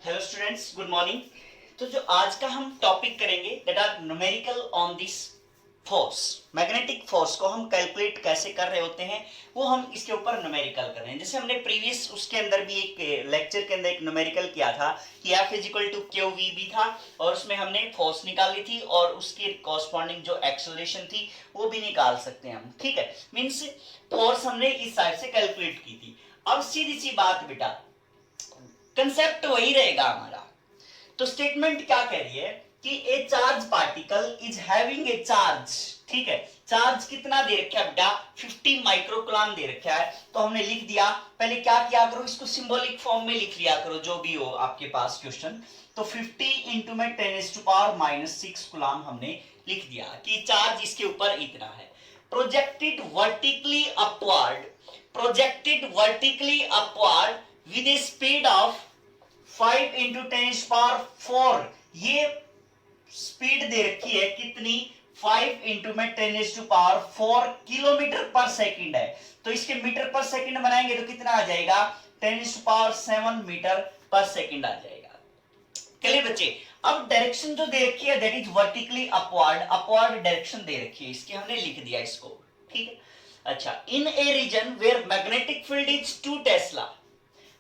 Hello students, good morning. तो जो आज का हम टॉपिक करेंगे that are numerical on this force. Magnetic force को हम कैलकुलेट कैसे कर रहे होते हैं वो हम इसके ऊपर न्यूमेरिकल कर रहे हैं। जैसे हमने प्रीवियस उसके अंदर भी एक लेक्चर के अंदर एक न्यूमेरिकल किया था कि F is equal to q v भी था और उसमें हमने फोर्स निकाली थी और उसकी कॉरस्पॉन्डिंग जो एक्सेलरेशन थी वो भी निकाल सकते हैं हम। ठीक है, मीन्स फोर्स हमने इस साइड से कैलकुलेट की थी। अब सीधी सी बात बेटा, कंसेप्ट वही रहेगा हमारा। तो स्टेटमेंट क्या कह रही है कि ए charge particle is having a charge. ठीक है, चार्ज कितना दे रखा है बेटा, 50 माइक्रोकूलम दे रखा है। तो हमने लिख दिया, पहले क्या किया करो, इसको सिंबॉलिक फॉर्म में लिख लिया करो जो भी हो आपके पास क्वेश्चन। तो 50 इंटू में 10⁻⁻6 कूलम हमने लिख दिया कि चार्ज इसके ऊपर इतना है। Projected vertically upward, projected vertically upward with A speed of 5 into 10⁻4। ये स्पीड दे रखी है कितनी, 5 इंटू में 10⁻4 किलोमीटर पर सेकंड है। तो इसके मीटर पर सेकंड बनाएंगे तो कितना आ जाएगा, 10⁻7 मीटर पर सेकंड आ जाएगा। क्लियर बच्चे। अब डायरेक्शन जो दे रखी है that is vertically upward, upward direction दे रखी है इसकी, हमने लिख दिया इसको। ठीक है, अच्छा, in a region where magnetic field is 2 tesla.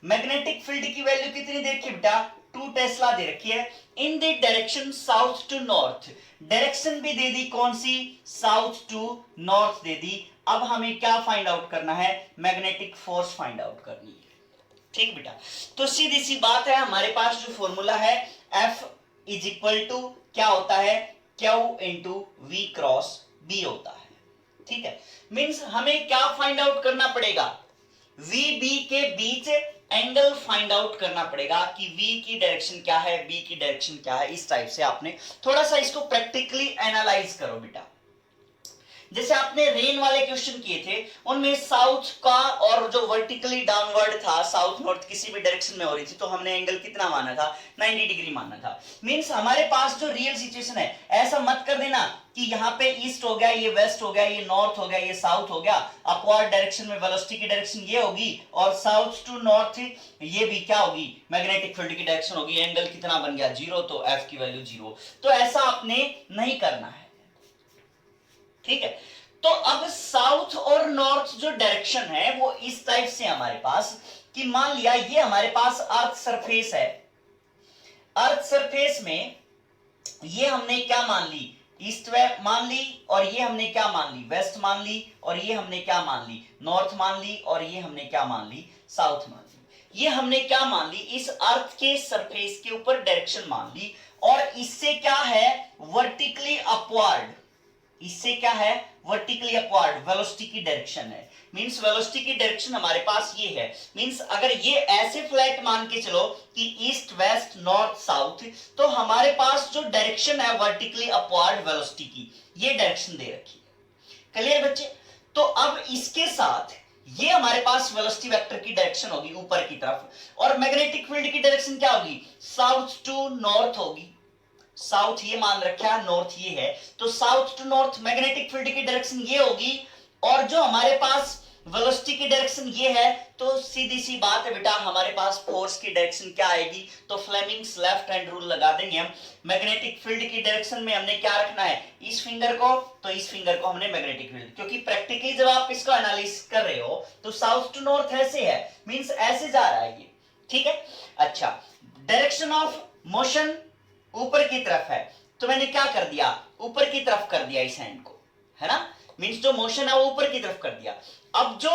Magnetic field की वैल्यू कितनी दे रखी है बेटा, 2 टेस्ला दे रखी है। In the direction south to north, direction भी दे दी कौन सी, साउथ टू नॉर्थ दे दी। अब हमें क्या फाइंड आउट करना है, मैग्नेटिक फोर्स फाइंड आउट करनी है। ठीक बेटा, तो सीधी सी बात है, हमारे पास जो फॉर्मूला है F इज इक्वल टू क्या होता है, Q into V cross B होता है। ठीक है, मीन्स हमें क्या फाइंड आउट करना पड़ेगा, VB के बीच एंगल फाइंड आउट करना पड़ेगा कि V की डायरेक्शन क्या है, B की डायरेक्शन क्या है। इस टाइप से आपने थोड़ा सा इसको प्रैक्टिकली एनालाइज करो बेटा। जैसे आपने रेन वाले क्वेश्चन किए थे उनमें साउथ का और जो वर्टिकली डाउनवर्ड था, साउथ नॉर्थ किसी भी डायरेक्शन में हो रही थी, तो हमने एंगल कितना माना था, 90 डिग्री माना था। मींस हमारे पास जो रियल सिचुएशन है, ऐसा मत कर देना कि यहाँ पे ईस्ट हो गया, ये वेस्ट हो गया, ये नॉर्थ हो गया, ये साउथ हो गया। अपवर्ड डायरेक्शन में वेलोसिटी की डायरेक्शन ये होगी और साउथ टू नॉर्थ ये भी क्या होगी, मैग्नेटिक फील्ड की डायरेक्शन होगी। एंगल कितना बन गया, 0, तो F की वैल्यू 0। तो ऐसा आपने नहीं करना है। ठीक है, तो अब साउथ और नॉर्थ जो डायरेक्शन है वो इस टाइप से हमारे पास कि मान लिया ये हमारे पास अर्थ सरफेस है। अर्थ सरफेस में ये हमने क्या मान ली, ईस्ट वेस्ट मान ली, और ये हमने क्या मान ली, वेस्ट मान ली, और ये हमने क्या मान ली, नॉर्थ मान ली, और ये हमने क्या मान ली, साउथ मान ली। ये हमने क्या मान ली, इस अर्थ के सरफेस के ऊपर डायरेक्शन मान ली, और इससे क्या है, वर्टिकली अपवर्ड, इससे क्या है, वर्टिकली अपवर्ड वेलोसिटी की डायरेक्शन है। मींस वेलोसिटी की डायरेक्शन हमारे पास ये है। मींस अगर ये ऐसे फ्लैट मान के चलो कि ईस्ट वेस्ट नॉर्थ साउथ, तो हमारे पास जो डायरेक्शन है वर्टिकली अपवर्ड वेलोसिटी की, ये डायरेक्शन दे रखी है। क्लियर बच्चे। तो अब इसके साथ ये हमारे पास वेलोसिटी वेक्टर की डायरेक्शन होगी ऊपर की तरफ, और मैग्नेटिक फील्ड की डायरेक्शन क्या होगी, साउथ टू नॉर्थ होगी। साउथ ये मान रखा है, नॉर्थ ये है, तो south to north magnetic field की डायरेक्शन ये होगी, और जो हमारे पास वेलोसिटी की डायरेक्शन ये है, तो सीधी सी बात है बेटा, हमारे पास फोर्स की डायरेक्शन क्या आएगी, तो फ्लेमिंग्स लेफ्ट हैंड रूल लगा देंगे हम। मैग्नेटिक फील्ड की डायरेक्शन में हमने क्या रखना है, इस फिंगर को, तो इस फिंगर को हमने मैग्नेटिक फील्ड, क्योंकि प्रैक्टिकली जब आप इसको एनालिसिस कर रहे हो तो साउथ टू नॉर्थ ऐसे है, मींस ऐसे जा रहा है ये। ठीक है, अच्छा, डायरेक्शन ऑफ मोशन ऊपर की तरफ है, तो मैंने क्या कर दिया, ऊपर की तरफ कर दिया इस हैंड को, है ना, मींस जो मोशन है वो ऊपर की तरफ कर दिया। अब जो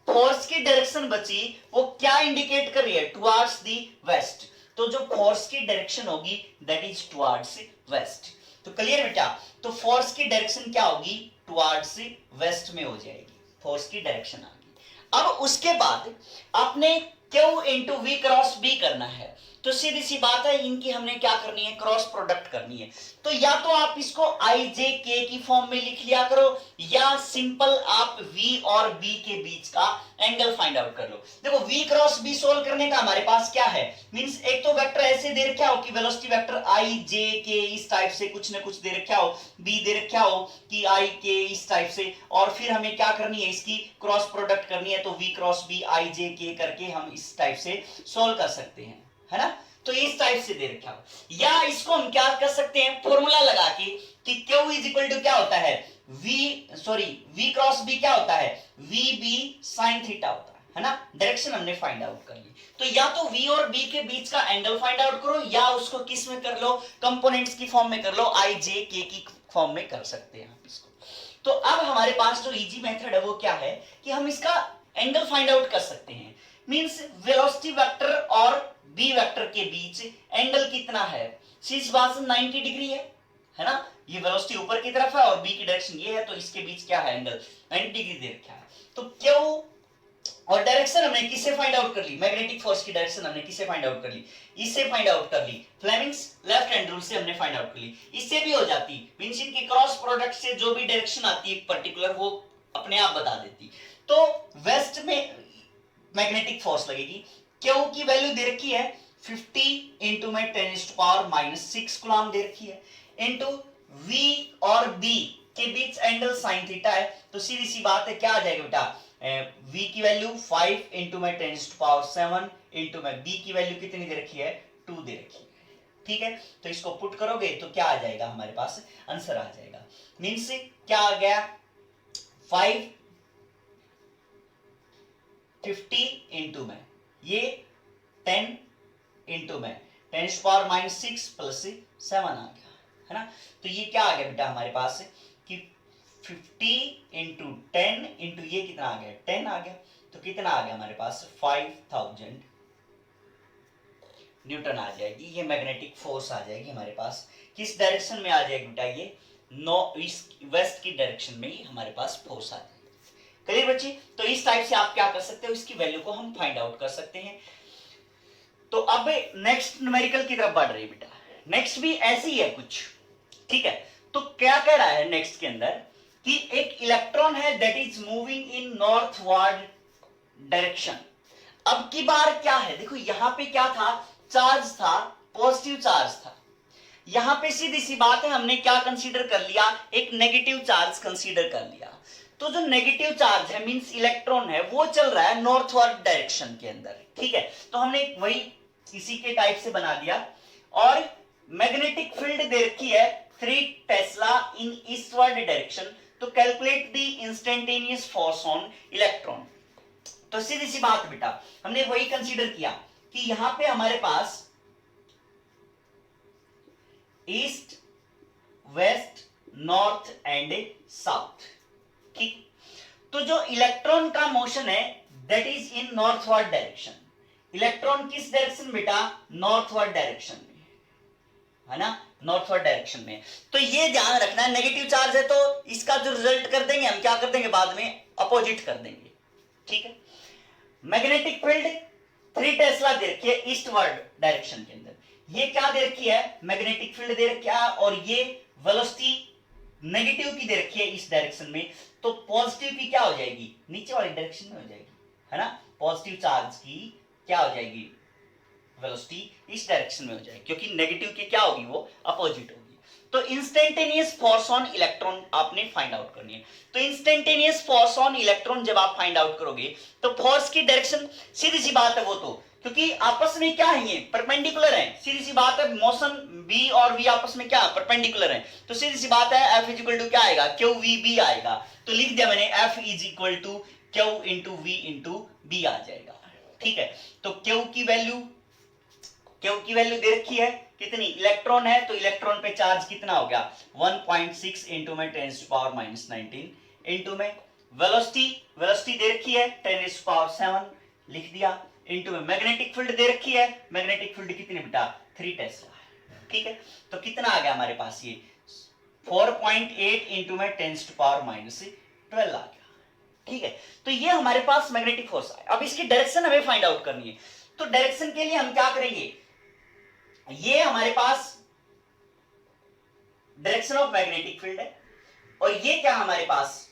फोर्स की डायरेक्शन बची वो क्या इंडिकेट कर रही है, टुवर्ड्स दी वेस्ट। तो जो फोर्स की डायरेक्शन होगी दैट इज टुवर्ड्स वेस्ट। तो क्लियर बेटा, तो फोर्स की डायरेक्शन क्या होगी, टुवर्ड्स वेस्ट में हो जाएगी, फोर्स की डायरेक्शन आ गई। अब उसके बाद आपने Q into V cross B करना है। तो सीधी सी बात है, इनकी हमने क्या करनी है, क्रॉस प्रोडक्ट करनी है। तो या तो आप इसको IJK की फॉर्म में लिख लिया करो, या सिंपल आप V और B के बीच का एंगल फाइंड आउट कर लो। देखो V क्रॉस B सोल्व करने का हमारे पास क्या है, मींस एक तो वेक्टर ऐसे दे रखा हो कि वेलोसिटी वेक्टर IJK इस टाइप से कुछ ना कुछ दे रखा हो, B दे रखा हो कि IK इस टाइप से, और फिर हमें क्या करनी है, इसकी क्रॉस प्रोडक्ट करनी है। तो V क्रॉस B IJK करके हम इस टाइप से सोल्व कर सकते हैं, है ना। तो इस टाइप से दे रखा हो, या इसको हम क्या कर सकते हैं फॉर्मूला लगा के कि Q इज इक्वल टू क्या होता है V क्रॉस B क्या होता है VB साइन थीटा होता है ना। डायरेक्शन हमने फाइंड आउट कर ली, तो या तो V और B के बीच का एंगल फाइंड आउट करो, या उसको किस में कर लो कंपोनेंट्स की फॉर्म में कर लो, I J K की फॉर्म में कर सकते हैं आप इसको। तो अब हमारे पास जो इजी मेथड है वो क्या है कि हम इसका एंगल फाइंड आउट कर सकते हैं। मींस वेलोसिटी वेक्टर और बी वेक्टर के बीच एंगल कितना है, इस बात से 90 डिग्री है ना। ये वेलोसिटी ऊपर की तरफ है और बी की डायरेक्शन ये है, तो इसके बीच क्या है एंगल 90 डिग्री दे रखा है। तो क्यों, और डायरेक्शन हमने किससे फाइंड आउट कर ली, मैग्नेटिक फोर्स की डायरेक्शन हमने किससे फाइंड आउट कर ली, इससे फाइंड आउट कर ली, फ्लेमिंग्स लेफ्ट हैंड रूल से हमने फाइंड आउट कर ली। इससे भी हो जाती, मींस इनकी क्रॉस प्रोडक्ट से जो भी डायरेक्शन आती है पर्टिकुलर वो अपने आप बता देती। तो वेस्ट में मैग्नेटिक फोर्स लगेगी, क्यू की वैल्यू दे रखी है 50 इंटू में 10⁻⁻6 कूलम दे रखी है, इंटू V और B के बीच एंगल साइन थीटा है। तो सीधी सी बात है क्या आ जाएगा बेटा, V की वैल्यू 5 इंटू में 10⁻7 इंटू में B की वैल्यू कितनी दे रखी है 2 दे रखी है। ठीक है, तो इसको पुट करोगे तो क्या आ जाएगा हमारे पास आंसर आ जाएगा। मीन्स क्या आ गया 50 इंटू में ये 10 इंटू में 10⁻⁻6 प्लस 7 आ गया है ना। तो ये क्या आ गया बेटा हमारे पास कि 50 इंटू 10 इंटू ये कितना आ गया 10 आ गया, तो कितना आ गया हमारे पास 5000 न्यूटन आ जाएगी। ये मैग्नेटिक फोर्स आ जाएगी हमारे पास, किस डायरेक्शन में आ जाएगी बेटा, ये ईस्ट वेस्ट की डायरेक्शन में ही हमारे पास फोर्स आ जाएगी। क्लियर बच्चे, तो इस टाइप से आप क्या कर सकते हो, इसकी वैल्यू को हम फाइंड आउट कर सकते हैं। तो अब नेक्स्ट न्यूमेरिकल की तरफ बढ़ रही है बेटा, नेक्स्ट भी ऐसे ही है कुछ, ठीक है। तो क्या कह रहा है नेक्स्ट के अंदर कि एक इलेक्ट्रॉन है that is moving in northward direction. अब की बार क्या है, देखो यहां पे क्या था, चार्ज था, पॉजिटिव चार्ज था। यहां पे सीधी सी बात है हमने क्या कंसीडर कर लिया, एक नेगेटिव चार्ज कंसीडर कर लिया। तो जो नेगेटिव चार्ज है मींस इलेक्ट्रॉन है वो चल रहा है नॉर्थवर्ड डायरेक्शन के अंदर, ठीक है। तो हमने वही इसी के टाइप से बना दिया, और मैग्नेटिक फील्ड दे रखी है 3 टेस्ला इन ईस्टवर्ड डायरेक्शन। तो calculate the instantaneous force on electron. तो सीधी सी बात बेटा हमने वही कंसीडर किया कि यहां पे हमारे पास east west north and south, ठीक। तो जो इलेक्ट्रॉन का मोशन है that is in northward direction. Electron किस डायरेक्शन बेटा, नॉर्थवर्ड डायरेक्शन में, है ना, नॉर्थवर्ड डायरेक्शन में। तो ये ध्यान रखना है नेगेटिव चार्ज है तो इसका जो रिजल्ट कर देंगे हम क्या कर देंगे बाद में अपोजिट कर देंगे, ठीक है। मैग्नेटिक फील्ड 3 टेस्ला दे रखी है ईस्टवर्ड डायरेक्शन के अंदर, ये क्या दे रखी है मैग्नेटिक फील्ड दे रखी है, और ये वेलोसिटी नेगेटिव की दे रखी है इस डायरेक्शन में। तो पॉजिटिव की क्या हो जाएगी, नीचे वाली डायरेक्शन में हो जाएगी, है ना। पॉजिटिव चार्ज की क्या हो जाएगी वेलोसिटी इस डायरेक्शन में हो जाएगी, क्योंकि नेगेटिव की क्या होगी वो अपोजिट होगी। तो इंस्टेंटेनियस फोर्स ऑन इलेक्ट्रॉन आपने फाइंड आउट करनी है। तो इंस्टेंटेनियस फोर्स ऑन इलेक्ट्रॉन जब आप फाइंड आउट करोगे तो फोर्स की डायरेक्शन सीधी सी बात है वो तो, क्योंकि आपस में क्या है ये परपेंडिकुलर है, सीधी सी बात है मोशन बी और वी आपस में क्या परपेंडिकुलर है। तो सीधी सी बात है एफ इज इक्वल टू क्या आएगा क्यू वी बी आएगा। तो लिख दिया मैंने F is equal to q into v into B आ जाएगा, ठीक है। तो क्यू की वैल्यू दे रखी है कितनी, इलेक्ट्रॉन है तो इलेक्ट्रॉन पे चार्ज कितना हो गया 1.6 इंटू में 10⁻⁻19 इंटू में वेलोसिटी दे रखी है 10⁻7 लिख दिया, इंटू में मैग्नेटिक फील्ड दे रखी है, मैग्नेटिक फील्ड कितनी बेटा 3 टेस्ला, ठीक है। तो कितना आ गया हमारे पास ये 4.8 इंटू में 10⁻12 आ गया, ठीक है। तो ये हमारे पास मैग्नेटिक फोर्स है। अब इसकी डायरेक्शन हमें फाइंड आउट करनी है। तो डायरेक्शन के लिए हम क्या करेंगे, ये हमारे पास डायरेक्शन ऑफ मैग्नेटिक फील्ड है, और ये क्या हमारे पास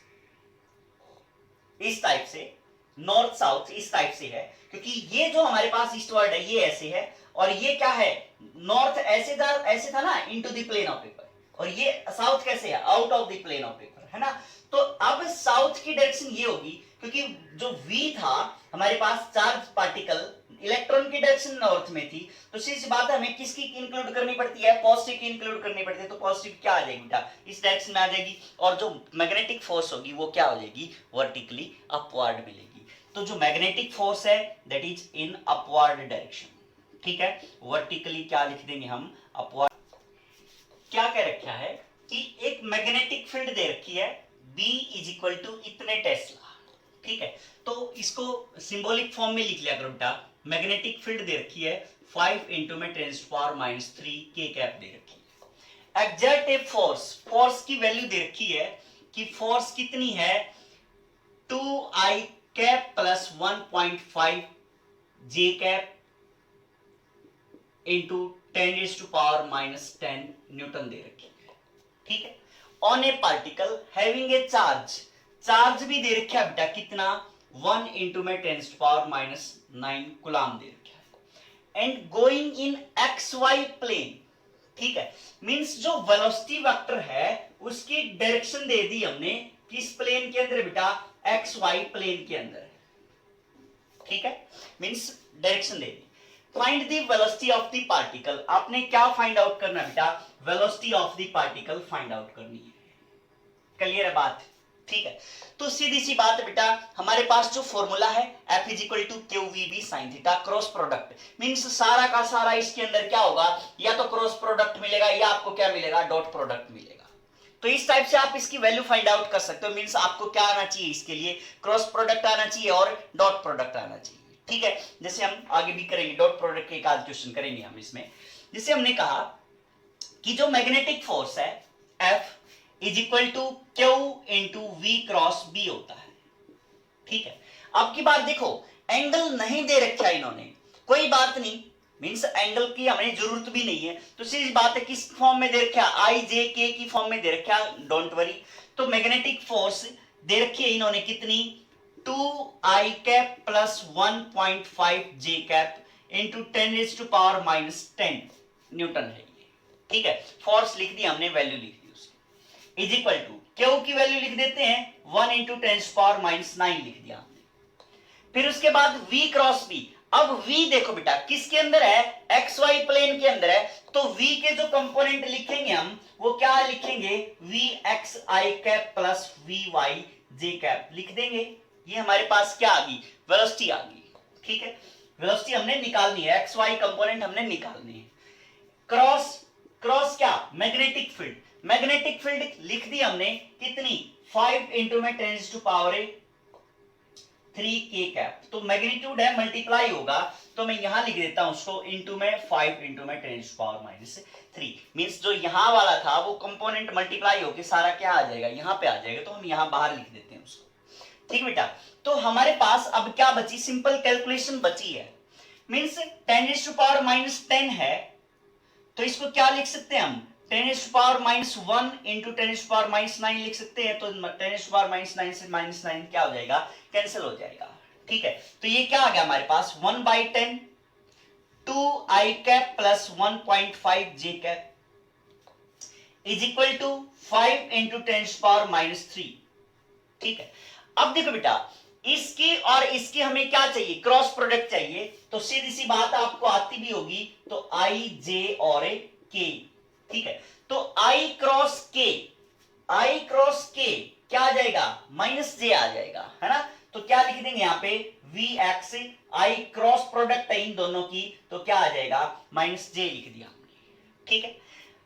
इस टाइप से नॉर्थ साउथ इस टाइप से है, क्योंकि ये जो हमारे पास ईस्टवर्ड है ये ऐसे है, और ये क्या है नॉर्थ ऐसे था ना into the plane of paper, और ये साउथ कैसे है out of the plane of paper, है ना। तो अब साउथ की डायरेक्शन ये होगी, क्योंकि जो V था हमारे पास चार्ज पार्टिकल इलेक्ट्रॉन की डायरेक्शन नॉर्थ में थी, तो सीधी बात है हमें किसकी इंक्लूड करनी पड़ती है, पॉजिटिव की इंक्लूड करनी पड़ती है। तो पॉजिटिव क्या आ जाएगी बेटा, इस डायरेक्शन में आ जाएगी, और जो मैग्नेटिक फोर्स होगी वो क्या हो जाएगी, वर्टिकली अपवर्ड मिलेगी। तो जो मैग्नेटिक फोर्स है that is in upward direction, ठीक है। वर्टिकली क्या लिख देंगे हम, अपवर्ड। क्या कह रखा है कि एक मैग्नेटिक फील्ड दे रखी है B इज इक्वल टू इतने टेस्ला, ठीक है। तो इसको सिंबॉलिक फॉर्म में लिख लिया करो बेटा, मैग्नेटिक फील्ड दे रखी है 5 इंटू में 10⁻³ के कैप दे रखी है। एग्जैक्ट ए फोर्स, फोर्स की वैल्यू दे रखी है कि फोर्स कितनी है 2I cap plus 1.5 J cap into 10⁻⁻10 newton दे रखी है, ठीक है। On a particle having a charge, charge भी दे रखा है बेटा कितना 1 इंटू में 10⁻⁹ कूलम दे रखा है। And going in XY plane, ठीक है। मींस जो वेलोसिटी वेक्टर है उसकी डायरेक्शन दे दी हमने किस प्लेन के अंदर बेटा, XY प्लेन के अंदर, ठीक है। Means direction they the. Find the velocity of the particle, आपने क्या फाइंड आउट करना बेटा, velocity of the particle find out करनी है। क्लियर है बात, ठीक है। तो सीधी सी बात है बेटा, हमारे पास जो फॉर्मूला है F is equal to QVB sin theta, cross product means सारा का सारा इसके अंदर क्या होगा, या तो क्रॉस प्रोडक्ट मिलेगा या आपको क्या मिलेगा, डॉट प्रोडक्ट मिलेगा। तो इस टाइप से आप इसकी वैल्यू फाइंड आउट कर सकते हो। मींस आपको क्या आना चाहिए, इसके लिए क्रॉस प्रोडक्ट आना चाहिए और डॉट प्रोडक्ट आना चाहिए, ठीक है। जैसे हम आगे भी करेंगे, डॉट प्रोडक्ट के एक आध क्वेश्चन करेंगे हम इसमें। जैसे हमने कहा कि जो मैग्नेटिक फोर्स है F is equal to Q into V cross B होता है, ठीक है। अब की बार देखो, एंगल नहीं दे रखा इन्होंने, कोई बात नहीं, मींस एंगल की हमें जरूरत भी नहीं है। तो सीधी बात है किस फॉर्म में दे रखा, I J K की फॉर्म में दे रखा, डोंट वरी। तो मैग्नेटिक फोर्स दे रखी है इन्होंने कितनी 2I cap plus 1.5 J cap into 10⁻⁻10 Newton है ये, ठीक है। फोर्स लिख दी हमने, वैल्यू लिख दी उसकी, इज इक्वल टू Q की वैल्यू लिख देते हैं 1 इंटू 10⁻⁹ लिख दिया हमने। फिर उसके बाद V क्रॉस B, अब V देखो बेटा किसके अंदर है, XY प्लेन के अंदर है। तो V के जो कंपोनेंट लिखेंगे हम वो क्या लिखेंगे, VXI cap plus VY J cap लिख देंगे। ये हमारे पास क्या आ गई, वेलोसिटी आ गई, ठीक है। वेलोसिटी हमने निकालनी है, XY कंपोनेंट हमने निकालनी है। क्रॉस, क्रॉस क्या, मैग्नेटिक फील्ड, मैग्नेटिक फील्ड लिख दी हमने कितनी 5 इंटू में 10⁻³ के कैप। तो मैग्नीट्यूड है, मल्टीप्लाई होगा, तो मैं यहां लिख देता हूं उसको इंटू में 5 इंटू में 10⁻³ मींस जो यहां वाला था वो कंपोनेंट मल्टीप्लाई होके सारा क्या आ जाएगा, यहां पे आ जाएगा। तो हम यहां बाहर लिख देते हैं उसको, ठीक बेटा। तो हमारे पास अब क्या बची, सिंपल कैलकुलेशन बची है। मींस 10⁻⁻10 है, तो इसको क्या लिख सकते हैं हम 10⁻⁻1 इंटू 10⁻⁻9 लिख सकते हैं। तो 10⁻⁻9 से -9 क्या हो जाएगा, कैंसिल हो जाएगा, ठीक है। तो ये क्या आ गया हमारे पास 1/10 2I cap plus 1.5 J cap is equal to 5 into 10⁻⁻3, ठीक है। अब देखो बेटा, इसकी और इसकी हमें क्या चाहिए, क्रॉस प्रोडक्ट चाहिए। तो सीधी सी बात आपको आती भी होगी, तो I J और K, ठीक है। तो I क्रॉस K क्या आ जाएगा, -J आ जाएगा, है ना। तो क्या लिख देंगे यहाँ पे VX, I क्रॉस प्रोडक्ट है इन दोनों की, तो क्या आ जाएगा -J लिख दिया हमने, ठीक है।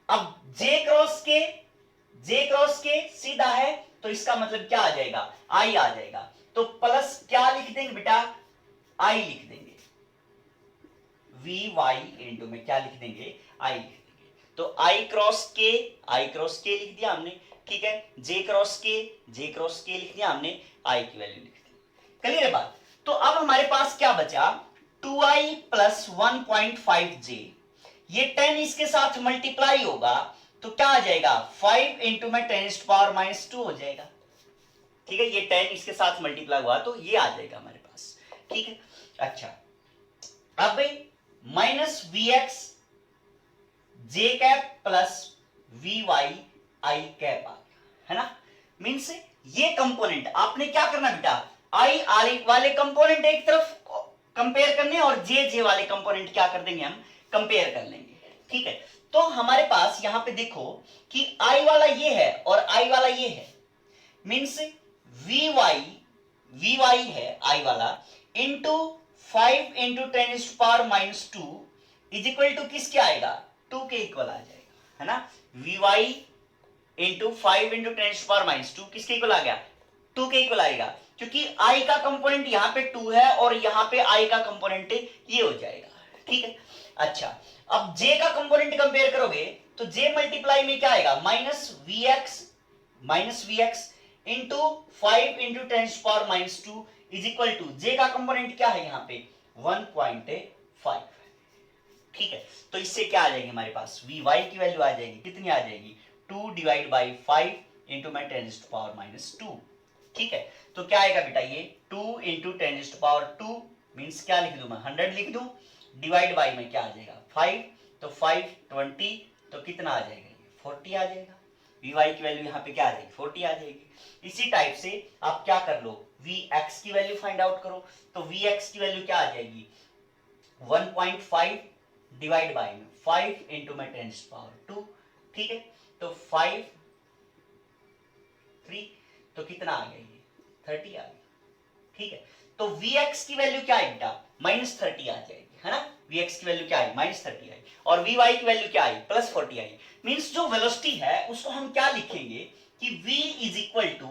अब J क्रॉस K सीधा है, तो इसका मतलब क्या आ जाएगा, I आ जाएगा। तो प्लस क्या लिख देंगे बेटा, I लिख देंगे, VY इंटू में क्या लिख देंगे, I लिख देंगे। तो I क्रॉस K लिख दिया हमने, ठीक है। J क्रॉस K लिख दिया हमने, I की वैल्यू लिख दी। क्लियर है बात। तो अब हमारे पास क्या बचा 2I प्लस 1.5J, ये 10 इसके साथ मल्टीप्लाई होगा, तो क्या आ जाएगा 5 इंटू में 10⁻⁻2 हो जाएगा, ठीक है। ये 10 इसके साथ मल्टीप्लाई हुआ तो ये आ जाएगा हमारे पास, ठीक है। अच्छा, अब -VX J cap plus VY I cap आ गया, है ना। मींस ये कंपोनेंट आपने क्या करना बेटा, I वाले कंपोनेंट एक तरफ कंपेयर करने, और जे जे वाले कंपोनेंट क्या कर देंगे हम, कंपेयर कर लेंगे। ठीक है, तो हमारे पास यहां पे देखो कि आई वाला ये है और आई वाला ये है, मीन्स वी वाई है आई वाला into 5 into 10⁻⁻2 is equal to किसके आएगा, 2 के इक्वल आ जाएगा, है ना। वी वाई इंटू 5 इंटू 10⁻⁻2 किसके इक्वल आ गया, 2 के इक्वल आएगा, क्योंकि आई का कंपोनेंट यहां पे 2 है और यहां पे आई का कंपोनेंट ये हो जाएगा। ठीक है, अच्छा अब j का कंपोनेंट कंपेयर करोगे तो j मल्टीप्लाई में क्या आएगा, minus V X into 5 into 10⁻⁻2 is equal to j का कंपोनेंट क्या है यहाँ पे 1.5। ठीक है, तो इससे क्या आ जाएगी हमारे पास, वी वाई की वैल्यू आ जाएगी, कितनी आ जाएगी, 2 डिवाइड बाई 5 इंटू में 10⁻⁻2। ठीक है, तो क्या आएगा बेटा ये 2 इंटू 10⁻2 मीन्स क्या लिख दूं मैं, 100 लिख दूं, डिवाइड बाई में क्या आ जाएगा 5, तो 5 20, तो कितना आ जाएगा ये 40 आ जाएगा। वी वाई की वैल्यू यहाँ पे क्या आ जाएगी 40 आ जाएगी। इसी टाइप से आप क्या कर लो, वी एक्स की वैल्यू फाइंड आउट करो, तो वी एक्स की वैल्यू क्या आ जाएगी 1.5 डिवाइड बाई में 5 इंटू में 10⁻2। ठीक है, तो 5 3, तो कितना आ गया ये 30 आ गया। ठीक है, तो Vx की वैल्यू क्या है बेटा, -30 आ जाएगी, है ना। Vx की वैल्यू क्या आई, -30 आई, और Vy की वैल्यू क्या आई, +40 आई। मींस जो वेलोसिटी है उसको हम क्या लिखेंगे कि v is equal to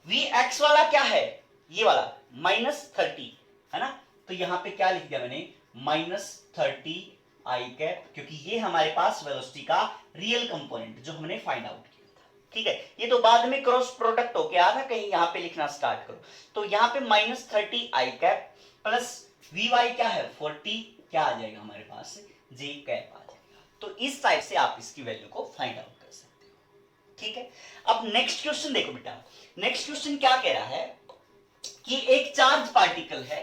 Vx वाला क्या है, ये वाला -30, है ना। तो यहां पे क्या लिख दिया मैंने, -30 आई कैप, क्योंकि ये हमारे पास वेलोसिटी का रियल कंपोनेंट जो हमने फाइंड आउट किया था। ठीक है, ये तो बाद में क्रॉस प्रोडक्ट होके आया था, कहीं यहां पे लिखना स्टार्ट करो, तो यहां पे -30 आई कैप प्लस वी वाई क्या है 40, क्या आ जाएगा हमारे पास जे कैप आ जाएगा। तो इस टाइप से आप इसकी वैल्यू को फाइंड आउट कर सकते हो। ठीक है, अब नेक्स्ट क्वेश्चन देखो बेटा, नेक्स्ट क्वेश्चन क्या कह रहा है कि एक चार्ज पार्टिकल है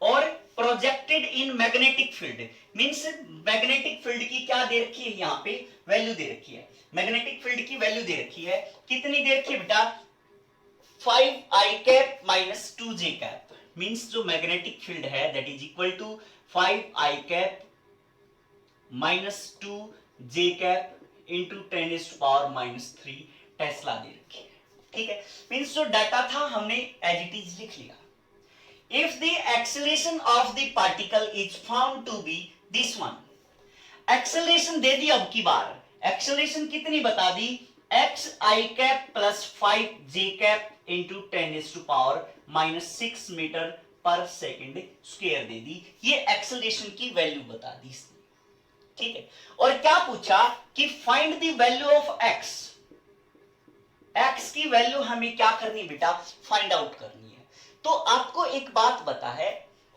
और projected in magnetic field, means magnetic field की क्या दे रखी है, यहां पे वैल्यू दे रखी है, मैग्नेटिक फील्ड की वैल्यू दे रखी है, कितनी दे रखी है बेटा 5 I cap minus 2 J cap, means जो मैग्नेटिक फील्ड है that is equal to 5 I cap minus 2 J cap into 10⁻³ tesla दे रखी है। ठीक है, मींस जो डाटा था हमने एज इट इज लिख लिया। If the acceleration of the particle is found to be this one, acceleration दे दी, अब की बार acceleration कितनी बता दी, x I cap plus 5 j cap into 10⁻⁻6 metre पर सेकेंड स्क्वायर दे दी, ये acceleration की वैल्यू बता दी इसने। ठीक है, और क्या पूछा कि find the value of x, x की वैल्यू हमें क्या करनी बेटा, फाइंड आउट करनी है। तो आपको एक बात पता है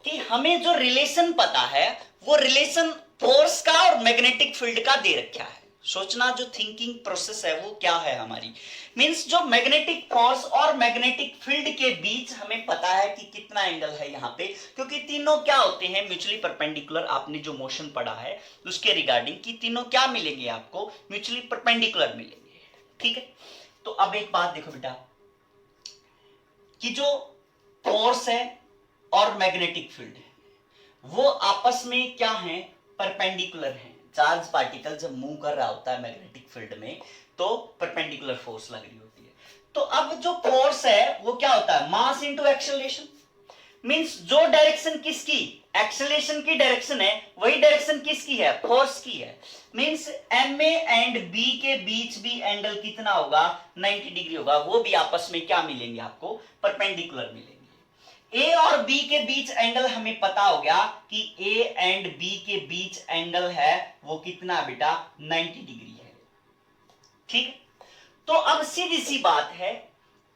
कि हमें जो रिलेशन पता है वो रिलेशन फोर्स का और मैग्नेटिक फील्ड का दे रखा है। सोचना जो थिंकिंग प्रोसेस है वो क्या है हमारी, मींस जो मैग्नेटिक फोर्स और मैग्नेटिक फील्ड के बीच हमें पता है कि कितना एंगल है यहाँ पे, क्योंकि तीनों क्या होते हैं म्यूचुअली परपेंडिकुलर। आपने जो मोशन पढ़ा है उसके रिगार्डिंग कि तीनों क्या मिलेंगे आपको, म्यूचुअली परपेंडिकुलर मिलेंगे। ठीक है, तो अब एक बात देखो बेटा कि जो फोर्स है और मैग्नेटिक फील्ड है वो आपस में क्या है, परपेंडिकुलर है। चार्ज पार्टिकल जब मूव कर रहा होता है मैग्नेटिक फील्ड में तो परपेंडिकुलर फोर्स लग रही होती है। तो अब जो फोर्स है वो क्या होता है, मास इनटू एक्सेलरेशन, मींस जो डायरेक्शन किसकी, एक्सेलरेशन की डायरेक्शन है, वही डायरेक्शन किसकी है, फोर्स की है। Means M A and B के बीच भी एंगल कितना होगा, 90 डिग्री होगा, वो भी आपस में क्या मिलेंगे आपको, परपेंडिकुलर मिलेंगे। ए और बी के बीच एंगल हमें पता हो गया कि ए एंड बी के बीच एंगल है वो कितना बेटा 90 डिग्री है। ठीक, तो अब सीधी सी बात है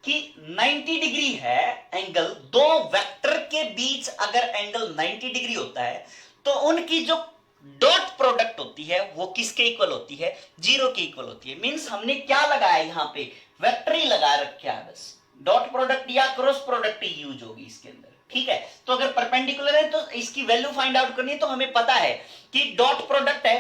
कि 90 डिग्री है एंगल, दो वेक्टर के बीच अगर एंगल 90 डिग्री होता है तो उनकी जो डॉट प्रोडक्ट होती है वो किसके इक्वल होती है, 0 के इक्वल होती है। मींस हमने क्या लगाया यहां पे, वेक्टर ही लगा रखा है, बस डॉट प्रोडक्ट या क्रॉस प्रोडक्ट ही यूज होगी इसके अंदर। ठीक है, तो अगर परपेंडिकुलर है तो इसकी वैल्यू फाइंड आउट करनी है, तो हमें पता है कि डॉट प्रोडक्ट है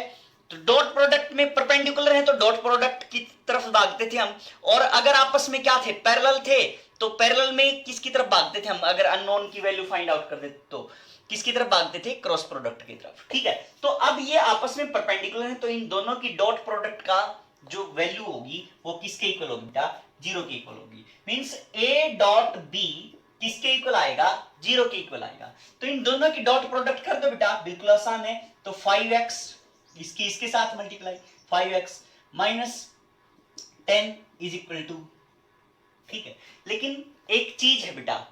तो डॉट प्रोडक्ट में परपेंडिकुलर है तो डॉट प्रोडक्ट की तरफ भागते थे हम, और अगर आपस में क्या थे, पैरेलल थे, तो तो पैरेलल में किसकी तरफ भागते थे हम, अगर अननोन की वैल्यू फाइंड आउट कर देते तो किसकी तरफ भागते थे, क्रॉस प्रोडक्ट की तरफ। ठीक है, तो अब ये आपस में परपेंडिकुलर है, तो इन दोनों की डॉट प्रोडक्ट का जो वैल्यू होगी वो किसके इक्वल होगी बेटा, 0 के इक्वल होगी। मींस a डॉट b किसके इक्वल आएगा, 0 के इक्वल आएगा। तो इन दोनों की डॉट प्रोडक्ट कर दो बेटा, बिल्कुल आसान है। तो 5x इसके साथ multiply, 5x minus 10 is equal to, ठीक है। लेकिन एक चीज है बेटा,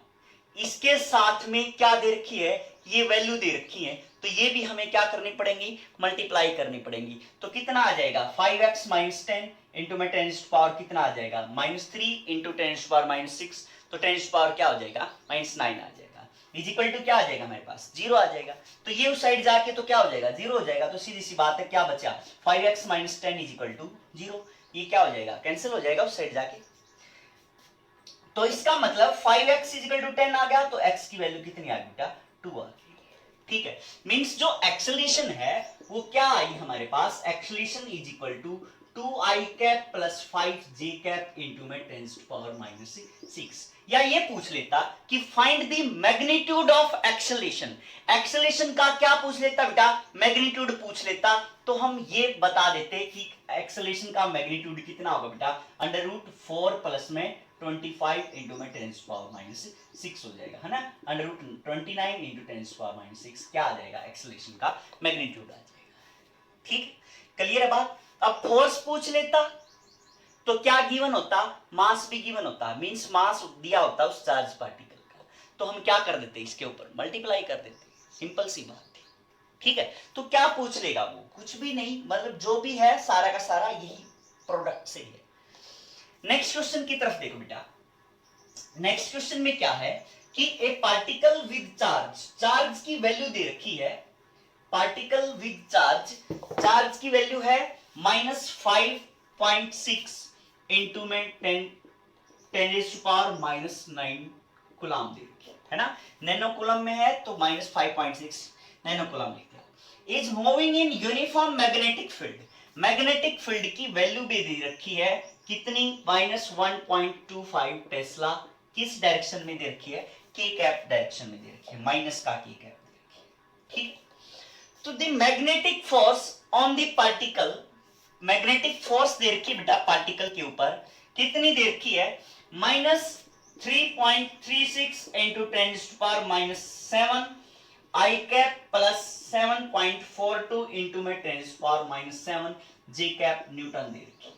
इसके साथ में क्या दे रखी है, ये वैल्यू दे रखी है, तो ये भी हमें क्या करनी पड़ेगी, मल्टीप्लाई करनी पड़ेगी। तो कितना आ जाएगा, 5x माइनस 10 इंटू में 10 पावर कितना आ जाएगा, -3 इंटू 10 पावर -6, तो 10 पावर क्या हो जाएगा, -9 आ जाएगा। इज इक्वल टू क्या आ जाएगा हमारे पास, 0 आ जाएगा। तो ये उस साइड जाके तो क्या हो जाएगा, 0 हो जाएगा। तो सीधी सी बात है, क्या बचा, 5x minus 10 is equal to 0। ये क्या हो जाएगा, कैंसिल हो जाएगा उस साइड जाके। तो इसका मतलब 5x इज इक्वल टू 10 आ गया, तो x की वैल्यू कितनी आ गई बेटा, 2 आ गई। ठीक है, मींस जो एक्सेलरेशन है वो क्या आई हमारे पास, acceleration is equal to 2i cap plus 5j cap into में 10 पावर -6। या ये पूछ लेता कि find the magnitude of acceleration, acceleration का क्या पूछ लेता बेटा, मैग्नीट्यूड पूछ लेता, तो हम ये बता देते कि एक्सेलरेशन का मैग्नीट्यूड कितना होगा बेटा, √4 प्लस में 25 इंटू में 10 पावर -6 हो जाएगा, है ना। √29 इंटू 10 पावर -6 क्या आ जाएगा, एक्सेलरेशन का मैग्नीट्यूड आ जाएगा। ठीक, क्लियर है बात। अब फोर्स पूछ लेता तो क्या गिवन होता, मास भी गिवन होता, मींस मास दिया होता उस चार्ज पार्टिकल का, तो हम क्या कर देते, इसके ऊपर मल्टीप्लाई कर देते, सिंपल सी बात है। ठीक है, तो क्या पूछ लेगा वो, कुछ भी नहीं, मतलब जो भी है सारा का सारा यही प्रोडक्ट से है। नेक्स्ट क्वेश्चन की तरफ देखो बेटा। नेक्स्ट क्वेश्चन में क्या है कि ए पार्टिकल विद चार्ज, चार्ज की वैल्यू दे रखी है, पार्टिकल विद चार्ज, चार्ज की वैल्यू है -5.6 इंटू में 10 पावर -9 कूलम दे रखी है ना। नैनो कूलम में है तो -5.6 नैनो कूलम लिख दिया। Is moving in uniform magnetic field, magnetic field की वैल्यू भी दे रखी है, कितनी, -1.25 टेस्ला। किस डायरेक्शन में दे रखी है, के कैप डायरेक्शन में दे रखी है, माइनस का के कैप दे रखी है। ठीक, तो the magnetic force on the particle, magnetic force दे रखी है बेटा पार्टिकल के ऊपर, कितनी दे रखी है, -3.36 इंटू 10 पावर -7 आई कैप प्लस 7.42 इंटू में 10 पावर -7 जे कैप न्यूटन दे रखी है।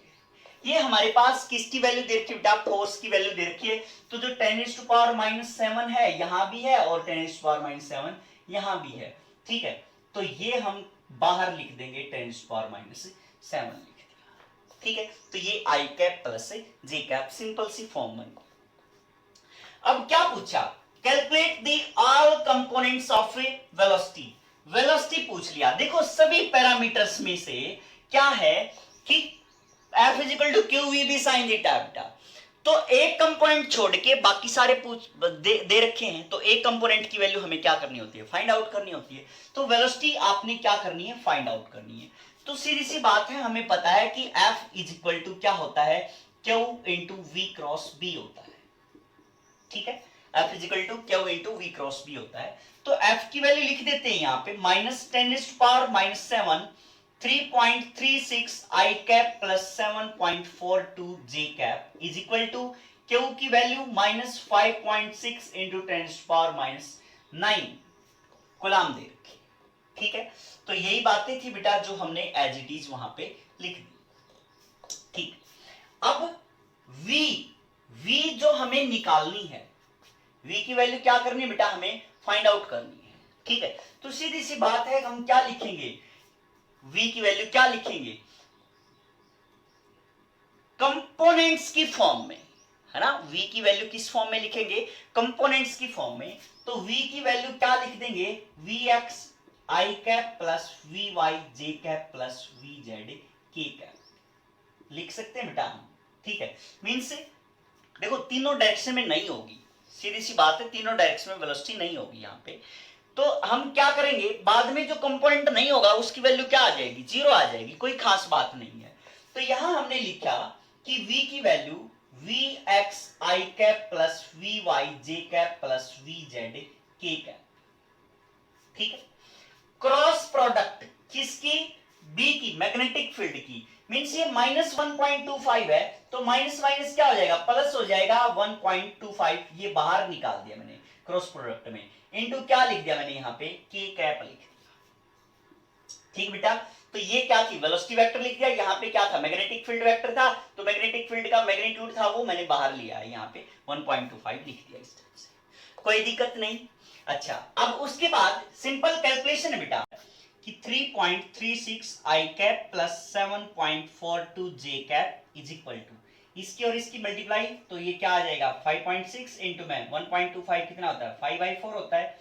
ये हमारे पास किसकी वैल्यू दे रखी है बेटा, फोर्स की वैल्यू दे रखी है। तो जो 10 पावर -7 है यहां भी है और 10 पावर -7 यहां भी है। ठीक है, तो ये हम बाहर लिख देंगे, 10 पावर -7 लिख दिया। ठीक है, तो ये आई कैप प्लस जे कैप, सिंपल सी फॉर्म बन। अब क्या पूछा, calculate the all components of velocity, velocity पूछ लिया। देखो सभी पैरामीटर्स में से क्या है कि F = QVB sin थीटा बेटा, तो एक कंपोनेंट छोड़ के बाकी सारे दे रखे हैं, तो एक कंपोनेंट की वैल्यू हमें क्या करनी होती है, फाइंड आउट करनी होती है। तो वेलोसिटी आपने क्या करनी है, फाइंड आउट करनी है। तो सीधी सी बात है, हमें पता है कि F = क्या होता है, Q × V क्रॉस B होता है। ठीक है, F = Q × V cross B होता है। तो F की वैल्यू लिख देते हैं यहाँ पे, -10⁻⁷ 3.36 I cap plus 7.42 J cap is equal to Q की वैल्यू -5.6 इंटू 10 पावर -9 कूलम दे रखी। ठीक है, तो यही बातें थी बेटा जो हमने एज इट इज वहां पे लिख दी। ठीक, अब V जो हमें निकालनी है, V की वैल्यू क्या करनी है बेटा, हमें फाइंड आउट करनी है। ठीक है, तो सीधी सी बात है, हम क्या लिखेंगे, V की वैल्यू क्या लिखेंगे, कंपोनेंट्स की फॉर्म में, है ना। V की वैल्यू किस फॉर्म में लिखेंगे, कंपोनेंट्स की फॉर्म में। तो V की वैल्यू क्या लिख देंगे, Vx I cap plus Vy J cap plus Vz K cap लिख सकते हैं बेटा हम। ठीक है, मींस देखो तीनों डायरेक्शन में नहीं होगी, सीधी सी बात है, तीनों डायरेक्शन में वेलोसिटी नहीं होगी यहाँ पे। तो हम क्या करेंगे, बाद में जो कंपोनेंट नहीं होगा उसकी वैल्यू क्या आ जाएगी, 0 आ जाएगी, कोई खास बात नहीं है। तो यहां हमने लिखा कि V की value V X I cap plus V Y J cap plus V Z K cap. ठीक है, क्रॉस प्रोडक्ट किसकी? बी की, मैग्नेटिक फील्ड की। मींस ये -1.25 है, तो माइनस माइनस क्या हो जाएगा? प्लस हो जाएगा 1.25। ये बाहर निकाल दिया मैंने क्रॉस प्रोडक्ट में, इनटू क्या लिख दिया मैंने यहाँ पे? के कैप लिख दिया। ठीक बेटा, तो ये क्या थी? वेलोसिटी वेक्टर लिख दिया। यहाँ पे क्या था? मैग्नेटिक फील्ड वेक्टर था, तो मैग्नेटिक फील्ड का मैग्नीट्यूड था वो मैंने बाहर लिया है, यहाँ पे 1.25 लिख दिया इस तरह से। कोई दिक्कत नहीं। अच्छा, अब उसके बाद सिंपल कैलकुलेशन है बेटा कि 3.36 I cap plus 7.42 J cap is equal to इसकी और इसकी मल्टीप्लाई, तो ये क्या आ जाएगा? 5.6 इंटू में 1.25 कितना होता है? 5/4 होता है,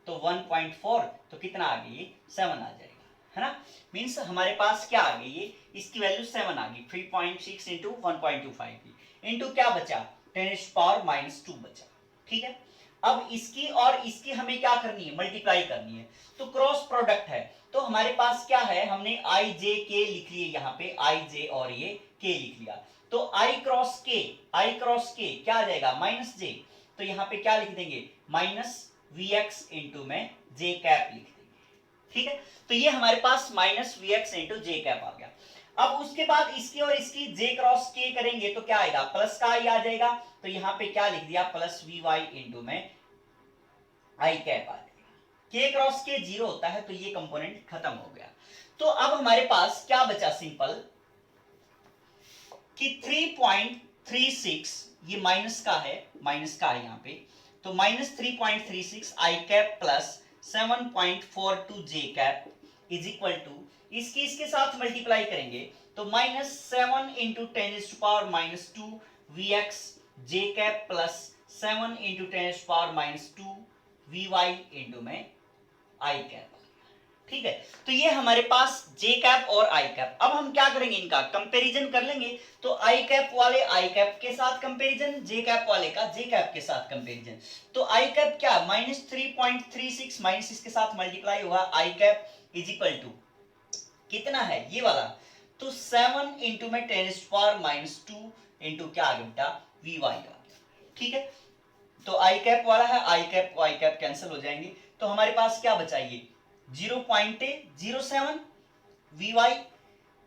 तो 1.4 तो कितना आ गई? ये 7 आ जाएगा, है ना। मींस हमारे पास क्या आ गई? ये इसकी वैल्यू 7 आ गई। 3.6 इंटू 1.25 की इंटू क्या बचा? 10⁻⁻2 बचा। ठीक है, अब इसकी और इसकी हमें क्या करनी है? मल्टीप्लाई करनी है। तो क्रॉस प्रोडक्ट है, तो हमारे पास क्या है? हमने आई जे के लिख लिए, यहाँ पे आई जे और ये के लिख लिया, तो आई क्रॉस के क्या आ जाएगा? माइनस जे। तो यहाँ पे क्या लिख देंगे? माइनस वी एक्स इंटू में जे कैप लिख देंगे। ठीक है, तो ये हमारे पास minus V X into J cap आ गया। अब उसके बाद इसकी और इसकी जे क्रॉस के करेंगे तो क्या आएगा? प्लस का आई आ जाएगा, तो यहाँ पे क्या लिख दिया? प्लस वी वाई इंटू में आई कैप आ जाएगा। के क्रॉस के 0 होता है, तो ये कंपोनेंट खत्म हो गया। तो अब हमारे पास क्या बचा? सिंपल कि 3.36 ये माइनस का है यहाँ पे, तो minus 3.36 I cap plus 7.42 J cap is equal to इसकी इसके साथ मल्टीप्लाई करेंगे तो -7 into 10⁻⁻2 V X J cap plus 7 into 10⁻⁻2 V Y into में आई कैप। ठीक है, तो ये हमारे पास जे कैप और आई कैप। अब हम क्या करेंगे? इनका कंपैरिजन कर लेंगे। तो आई कैप वाले आई कैप के साथ कंपैरिजन, जे कैप वाले का जे कैप के साथ कंपैरिजन। तो आई कैप क्या? -3.36 माइनस इसके साथ मल्टीप्लाई हुआ आई कैप इज इक्वल टू कितना है? ये वाला, तो 7 इंटू में 10⁻⁻2 इंटू क्या आ गया बेटा? वी वाई आ गया। ठीक है, तो आई कैप वाला है, आई कैप कैंसिल हो जाएंगे, तो हमारे पास क्या बचा? ये 0.07 V Y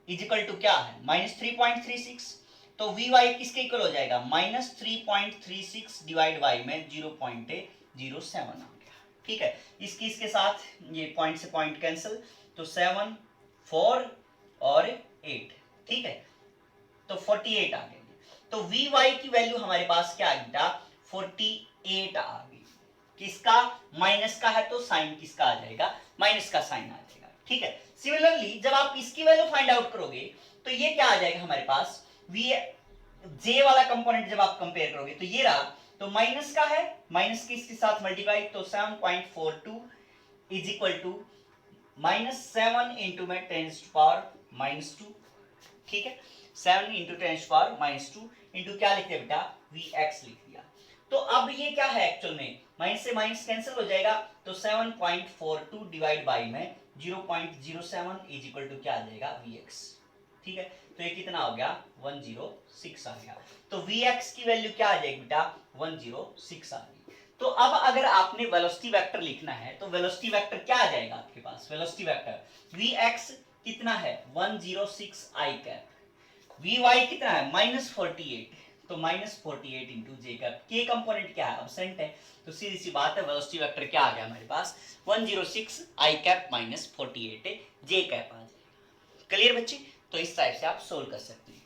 is equal to क्या है? -3.36। तो वी वाई किसके इक्वल हो जाएगा? -3.36 डिवाइड बाई में 0.07 आ गया। ठीक है, इसकी इसके साथ ये पॉइंट से पॉइंट कैंसिल, तो 7 4 और 8। ठीक है, तो 48 आ गए। तो वी वाई की वैल्यू हमारे पास क्या आ गई? 48 आ गई। किसका? माइनस का है, तो साइन किसका आ जाएगा? माइनस का साइन आ जाएगा। ठीक है, सिमिलरली जब आप इसकी वैल्यू फाइंड आउट करोगे तो ये क्या आ जाएगा हमारे पास? वी जे वाला कंपोनेंट जब आप कंपेयर करोगे तो ये रहा, तो माइनस का है, माइनस की इसके साथ मल्टीप्लाई, तो 7.42 इज इक्वल टू -7 इंटू में 10⁻⁻2। ठीक है, 7 इंटू 10⁻⁻2 इंटू क्या लिख दिया बेटा? वी एक्स लिख दिया। तो अब ये क्या है एक्चुअल में? माइनस से माइनस कैंसिल हो जाएगा, तो 7.42 डिवाइड बाई में 0.07 इज इक्वल टू क्या आ जाएगा? V X. ठीक है, तो ये कितना हो गया? 106 आ गया। तो वी एक्स की वैल्यू क्या आ जाएगी बेटा? 106 आ गई। तो अब अगर आपने वेलोसिटी वेक्टर लिखना है तो वेलोसिटी वेक्टर क्या आ जाएगा आपके पास? वेलोसिटी वेक्टर वी एक्स कितना है? 106 आई कैप। वी वाई कितना है? -48, तो -48 इंटू जे कैप। के कंपोनेंट क्या है? एब्सेंट है, तो सीधी सी बात है वेलोसिटी वेक्टर क्या आ गया हमारे पास? 106 आई कैप -48 जे कैप आ जाएगा। क्लियर बच्चे? तो इस टाइप से आप सोल्व कर सकते हैं।